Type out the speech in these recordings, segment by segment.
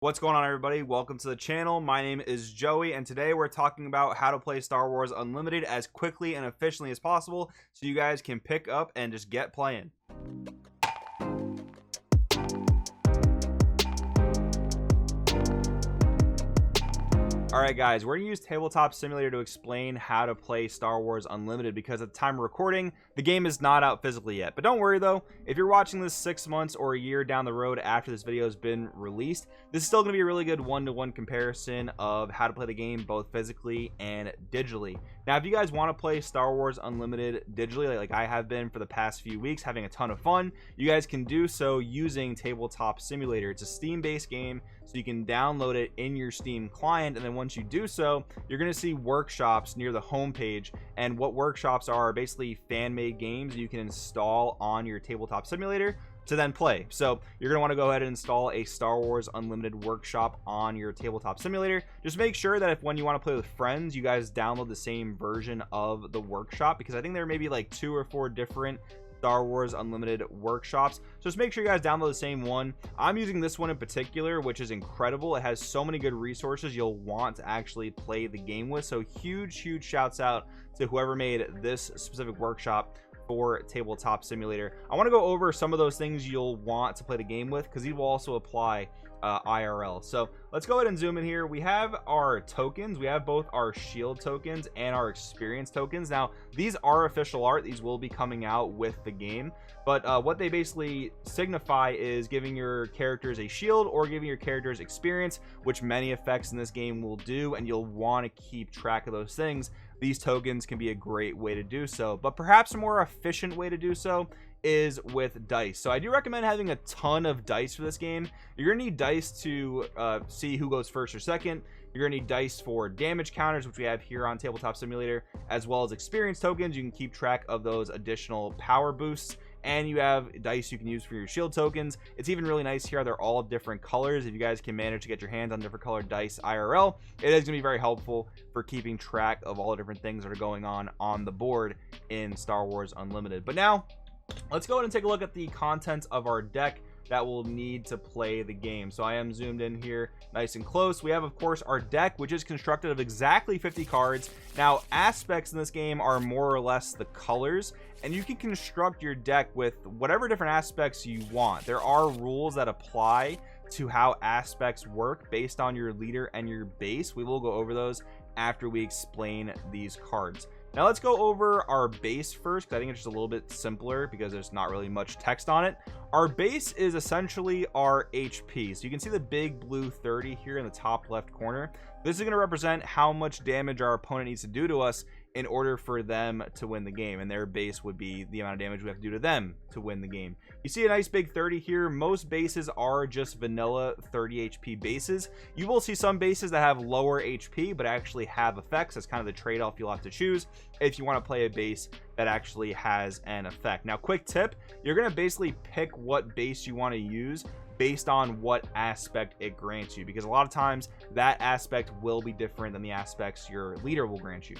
What's going on, everybody? Welcome to the channel. My name is Joey, and today we're talking about how to play Star Wars Unlimited as quickly and efficiently as possible so you guys can pick up and just get playing. Alright guys, we're going to use Tabletop Simulator to explain how to play Star Wars Unlimited because at the time of recording, the game is not out physically yet. But don't worry though, if you're watching this 6 months or a year down the road after this video has been released, this is still going to be a really good one-to-one comparison of how to play the game both physically and digitally. Now, if you guys want to play Star Wars Unlimited digitally like I have been for the past few weeks, having a ton of fun, you guys can do so using Tabletop Simulator. It's a Steam-based game, so you can download it in your Steam client, and then once you do so, you're going to see workshops near the home page. And what workshops are basically fan-made games you can install on your Tabletop Simulator to then play. So you're going to want to go ahead and install a Star Wars Unlimited workshop on your Tabletop Simulator. Just make sure that if when you want to play with friends, you guys download the same version of the workshop, because I think there may be like 2 or 4 different Star Wars Unlimited workshops. So just make sure you guys download the same one. I'm using this one in particular, which is incredible. It has so many good resources you'll want to actually play the game with. So huge shouts out to whoever made this specific workshop for Tabletop Simulator. I want to go over some of those things you'll want to play the game with, because these will also apply IRL. So let's go ahead and zoom in here. We have our tokens. We have both our shield tokens and our experience tokens. Now, these are official art. These will be coming out with the game, but what they basically signify is giving your characters a shield or giving your characters experience, which many effects in this game will do, and you'll want to keep track of those things. These tokens can be a great way to do so, but perhaps a more efficient way to do so is with dice. So I do recommend having a ton of dice for this game. You're gonna need dice to see who goes first or second. You're gonna need dice for damage counters, which we have here on Tabletop Simulator, as well as experience tokens. You can keep track of those additional power boosts, and you have dice you can use for your shield tokens. It's even really nice here, they're all different colors. If you guys can manage to get your hands on different colored dice IRL, it is gonna be very helpful for keeping track of all the different things that are going on the board in Star Wars Unlimited. But now let's go ahead and take a look at the contents of our deck that we'll need to play the game. So I am zoomed in here nice and close. We have, of course, our deck, which is constructed of exactly 50 cards. Now, aspects in this game are more or less the colors, and you can construct your deck with whatever different aspects you want. There are rules that apply to how aspects work based on your leader and your base. We will go over those after we explain these cards. Now let's go over our base first, because I think it's just a little bit simpler because there's not really much text on it. Our base is essentially our HP. So you can see the big blue 30 here in the top left corner. This is going to represent how much damage our opponent needs to do to us in order for them to win the game, and their base would be the amount of damage we have to do to them to win the game. You see a nice big 30 here. Most bases are just vanilla 30 HP bases. You will see some bases that have lower HP but actually have effects. That's kind of the trade-off you'll have to choose if you want to play a base that actually has an effect. Now, quick tip, you're going to basically pick what base you want to use based on what aspect it grants you, because a lot of times that aspect will be different than the aspects your leader will grant you.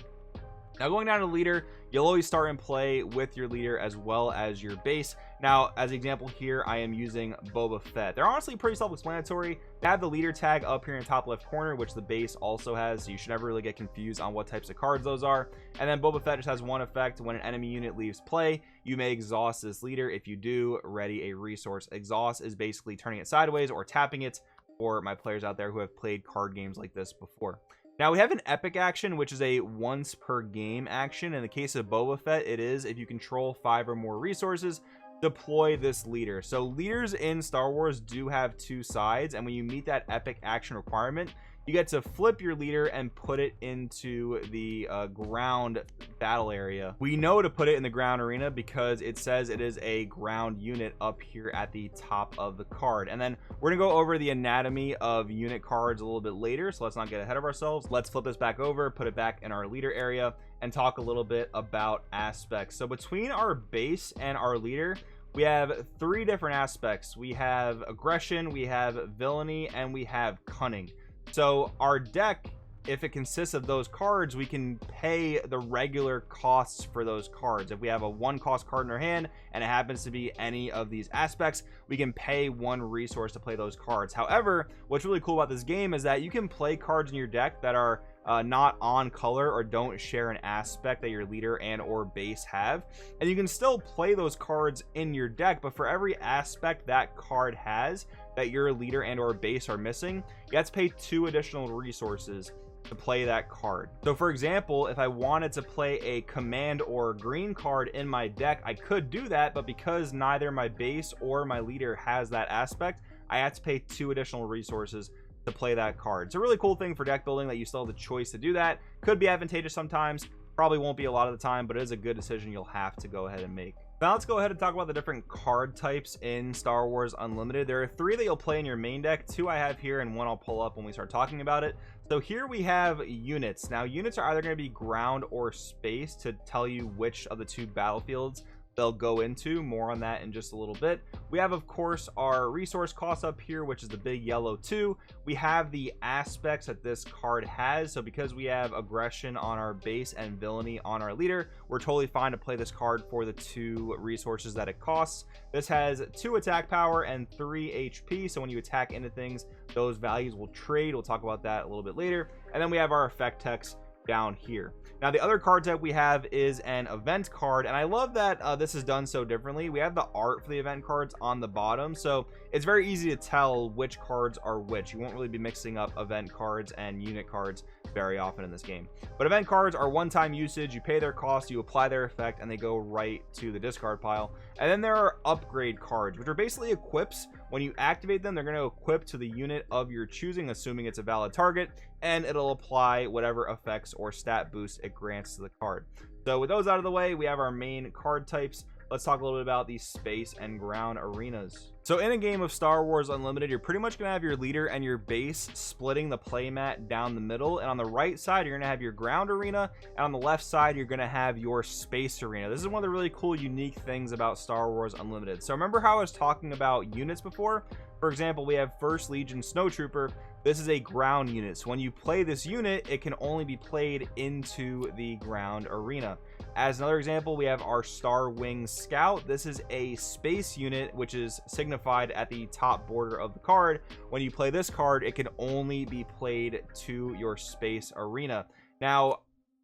Now, going down to leader, you'll always start in play with your leader as well as your base. Now, as an example here, I am using Boba Fett. They're honestly pretty self-explanatory. They have the leader tag up here in the top left corner, which the base also has, so you should never really get confused on what types of cards those are. And then Boba Fett just has one effect. When an enemy unit leaves play, you may exhaust this leader. If you do, ready a resource. Exhaust is basically turning it sideways or tapping it, for my players out there who have played card games like this before. Now, we have an epic action, which is a once per game action. In the case of Boba Fett, it is if you control 5 or more resources, deploy this leader. So leaders in Star Wars do have 2 sides, and when you meet that epic action requirement, you get to flip your leader and put it into the ground battle area. We know to put it in the ground arena because it says it is a ground unit up here at the top of the card. And then we're gonna go over the anatomy of unit cards a little bit later, so let's not get ahead of ourselves. Let's flip this back over, put it back in our leader area, and talk a little bit about aspects. So between our base and our leader, we have 3 different aspects. We have aggression, we have villainy, and we have cunning. So our deck if it consists of those cards, we can pay the regular costs for those cards. If we have a 1 cost card in our hand and it happens to be any of these aspects, we can pay 1 resource to play those cards. However, what's really cool about this game is that you can play cards in your deck that are not on color or don't share an aspect that your leader and or base have, and you can still play those cards in your deck, but for every aspect that card has that your leader and or base are missing, you have to pay 2 additional resources to play that card. So for example, if I wanted to play a command or green card in my deck, I could do that, but because neither my base or my leader has that aspect, I have to pay 2 additional resources to play that card. It's a really cool thing for deck building that you still have the choice to do that. Could be advantageous sometimes, probably won't be a lot of the time, but it is a good decision you'll have to go ahead and make. Now let's go ahead and talk about the different card types in Star Wars Unlimited. There are 3 that you'll play in your main deck, 2 I have here, and 1 I'll pull up when we start talking about it. So here we have units. Now units are either going to be ground or space to tell you which of the 2 battlefields they'll go into. More on that in just a little bit. We have, of course, our resource cost up here, which is the big yellow 2. We have the aspects that this card has. So because we have aggression on our base and villainy on our leader, we're totally fine to play this card for the 2 resources that it costs. This has 2 attack power and 3 HP, so when you attack into things, those values will trade. We'll talk about that a little bit later. And then we have our effect text down here. Now the other card type we have is an event card, and I love that this is done so differently. We have the art for the event cards on the bottom, so it's very easy to tell which cards are which. You won't really be mixing up event cards and unit cards very often in this game. But event cards are one-time usage. You pay their cost, you apply their effect, and they go right to the discard pile. And then there are upgrade cards, which are basically equips. When you activate them, they're going to equip to the unit of your choosing, assuming it's a valid target, and it'll apply whatever effects or stat boost it grants to the card. So with those out of the way, we have our main card types. Let's talk a little bit about these space and ground arenas. So in a game of Star Wars Unlimited, you're pretty much going to have your leader and your base splitting the playmat down the middle, and on the right side you're going to have your ground arena, and on the left side you're going to have your space arena. This is one of the really cool, unique things about Star Wars Unlimited. So remember how I was talking about units before? For example, we have 1st Legion Snowtrooper. This is a ground unit, so when you play this unit, it can only be played into the ground arena. As another example, we have our Star Wing Scout. This is a space unit, which is signified at the top border of the card. When you play this card, it can only be played to your space arena. Now,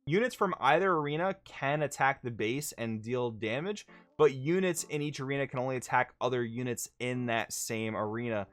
units from either arena can attack the base and deal damage, but units in each arena can only attack other units in that same arena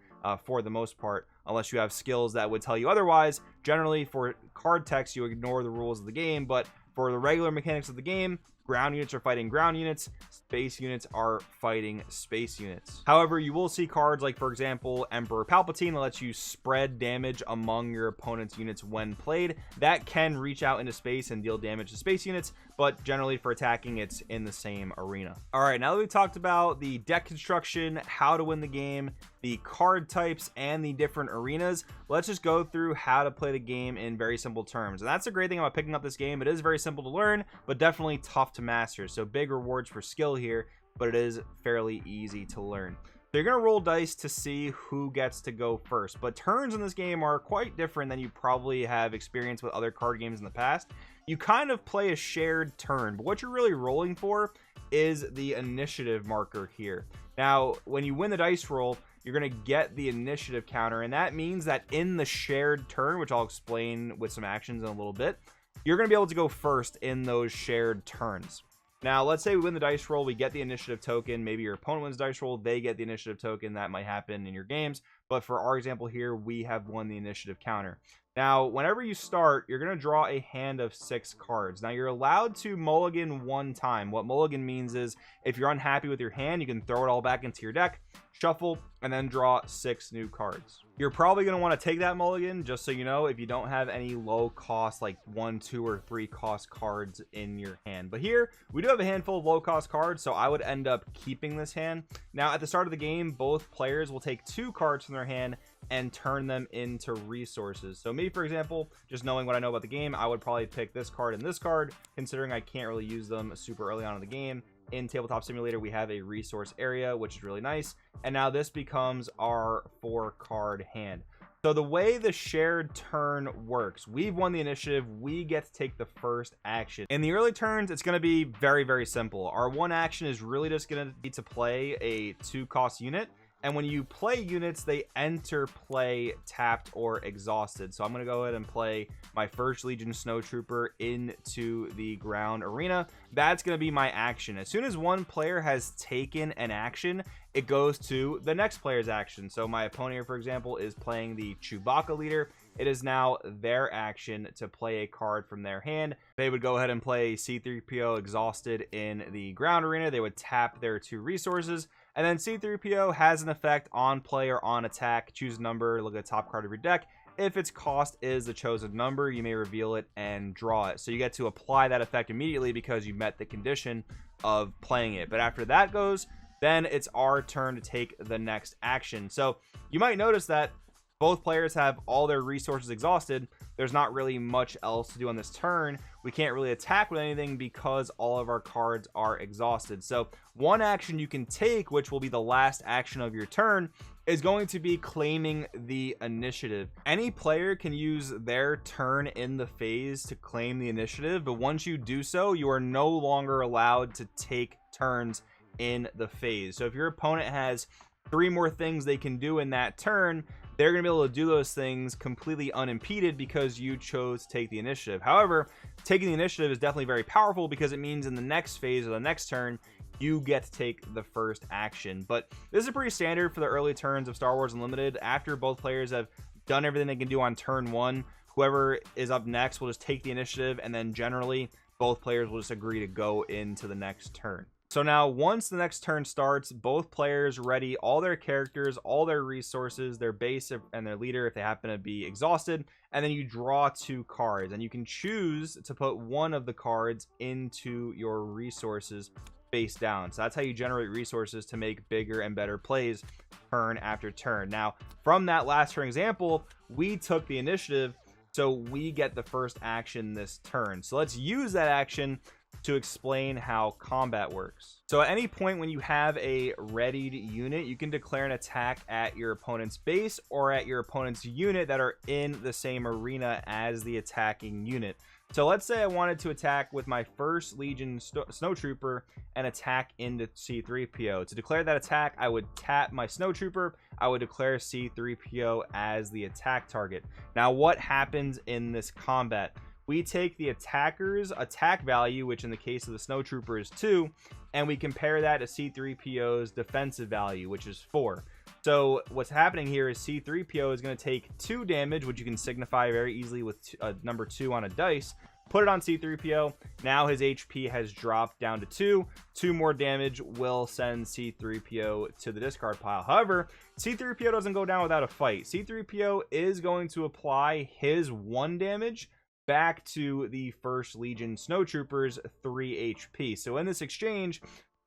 for the most part, unless you have skills that would tell you otherwise. Generally, for card text, you ignore the rules of the game, but for the regular mechanics of the game, ground units are fighting ground units, space units are fighting space units. However, you will see cards like, for example, Emperor Palpatine that lets you spread damage among your opponent's units when played. That can reach out into space and deal damage to space units, but generally for attacking, it's in the same arena. All right, now that we've talked about the deck construction, how to win the game, the card types, and the different arenas, let's just go through how to play the game in very simple terms. And that's the great thing about picking up this game. It is very simple to learn, but definitely tough to master. So big rewards for skill here, but it is fairly easy to learn. So you're going to roll dice to see who gets to go first, but turns in this game are quite different than you probably have experienced with other card games in the past. You kind of play a shared turn, but what you're really rolling for is the initiative marker here. Now, when you win the dice roll, you're going to get the initiative counter, and that means that in the shared turn, which I'll explain with some actions in a little bit, you're going to be able to go first in those shared turns. Now, let's say we win the dice roll, we get the initiative token. Maybe your opponent wins dice roll, they get the initiative token. That might happen in your games, but for our example here, we have won the initiative counter. Now, whenever you start, you're going to draw a hand of 6 cards. Now, you're allowed to mulligan 1 time. What mulligan means is if you're unhappy with your hand, you can throw it all back into your deck, shuffle, and then draw 6 new cards. You're probably going to want to take that mulligan, just so you know, if you don't have any low cost, like 1, 2, or 3 cost cards in your hand. But here, we do have a handful of low cost cards, so I would end up keeping this hand. Now, at the start of the game, both players will take 2 cards from their hand and turn them into resources. So me, for example, just knowing what I know about the game, I would probably pick this card and this card, considering I can't really use them super early on in the game. In Tabletop Simulator, we have a resource area, which is really nice. And now this becomes our 4-card hand. So the way the shared turn works, we've won the initiative, we get to take the first action. In the early turns, it's going to be very, very simple. Our one action is really just going to be to play a 2-cost unit. And when you play units, they enter play tapped or exhausted. So I'm going to go ahead and play my first Legion Snowtrooper into the ground arena. That's going to be my action. As soon as one player has taken an action, it goes to the next player's action. So my opponent here, for example, is playing the Chewbacca leader. It is now their action to play a card from their hand. They would go ahead and play C-3PO exhausted in the ground arena. They would tap their 2 resources. And then C-3PO has an effect on play or on attack. Choose a number, look at the top card of your deck. If its cost is the chosen number, you may reveal it and draw it. So you get to apply that effect immediately because you met the condition of playing it. But after that goes, then it's our turn to take the next action. So you might notice that both players have all their resources exhausted. There's not really much else to do on this turn. We can't really attack with anything because all of our cards are exhausted. So one action you can take, which will be the last action of your turn, is going to be claiming the initiative. Any player can use their turn in the phase to claim the initiative, but once you do so, you are no longer allowed to take turns in the phase. So if your opponent has 3 more things they can do in that turn, they're going to be able to do those things completely unimpeded because you chose to take the initiative. However, taking the initiative is definitely very powerful because it means in the next phase or the next turn, you get to take the first action. But this is pretty standard for the early turns of Star Wars Unlimited. After both players have done everything they can do on turn 1, whoever is up next will just take the initiative, and then generally both players will just agree to go into the next turn. So now once the next turn starts, both players ready all their characters, all their resources, their base and their leader if they happen to be exhausted, and then you draw 2 cards, and you can choose to put one of the cards into your resources face down. So that's how you generate resources to make bigger and better plays turn after turn. Now from that last turn example, we took the initiative, so we get the first action this turn. So let's use that action to explain how combat works. So at any point when you have a readied unit, you can declare an attack at your opponent's base or at your opponent's unit that are in the same arena as the attacking unit. So let's say I wanted to attack with my first Legion Snowtrooper and attack into C-3PO. To declare that attack, I would tap my Snowtrooper. I would declare C-3PO as the attack target. Now what happens in this combat? We take the attacker's attack value, which in the case of the Snowtrooper is 2, and we compare that to C-3PO's defensive value, which is 4. So what's happening here is C-3PO is going to take 2 damage, which you can signify very easily with number 2 on a dice. Put it on C-3PO. Now his HP has dropped down to 2. 2 more damage will send C-3PO to the discard pile. However, C-3PO doesn't go down without a fight. C-3PO is going to apply his 1 damage back to the first Legion Snowtrooper's 3 HP. So in this exchange,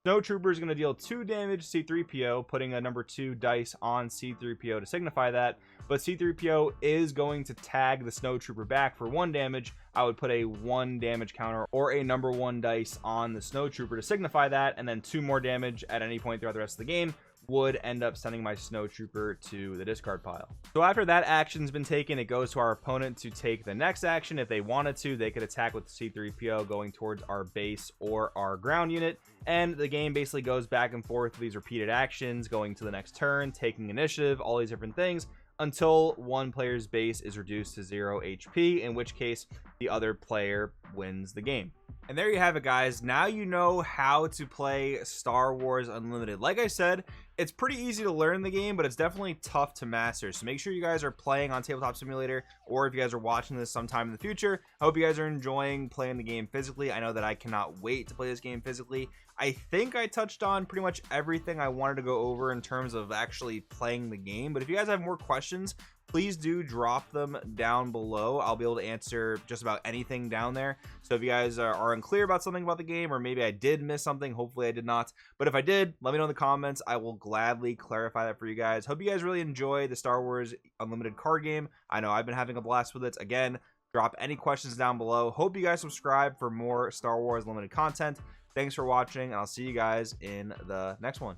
Snowtrooper is going to deal 2 damage to C-3PO, putting a number 2 dice on C-3PO to signify that. But C-3PO is going to tag the Snowtrooper back for 1 damage. I would put a 1 damage counter or a number 1 dice on the Snowtrooper to signify that, and then 2 more damage at any point throughout the rest of the game would end up sending my Snowtrooper to the discard pile. So after that action's been taken, it goes to our opponent to take the next action. If they wanted to, they could attack with C-3PO going towards our base or our ground unit, and the game basically goes back and forth with these repeated actions, going to the next turn, taking initiative, all these different things, until one player's base is reduced to 0 HP, in which case the other player wins the game. And there you have it, guys. Now you know how to play Star Wars Unlimited. Like I said, it's pretty easy to learn the game, but it's definitely tough to master. So make sure you guys are playing on Tabletop Simulator, or if you guys are watching this sometime in the future, I hope you guys are enjoying playing the game physically. I know that I cannot wait to play this game physically. I think I touched on pretty much everything I wanted to go over in terms of actually playing the game, but if you guys have more questions, please do drop them down below. I'll be able to answer just about anything down there. So if you guys are unclear about something about the game, or maybe I did miss something, hopefully I did not, but if I did, let me know in the comments. I will gladly clarify that for you guys. Hope you guys really enjoy the Star Wars Unlimited card game. I know I've been having a blast with it. Again, drop any questions down below. Hope you guys subscribe for more Star Wars Unlimited content. Thanks for watching, and I'll see you guys in the next one.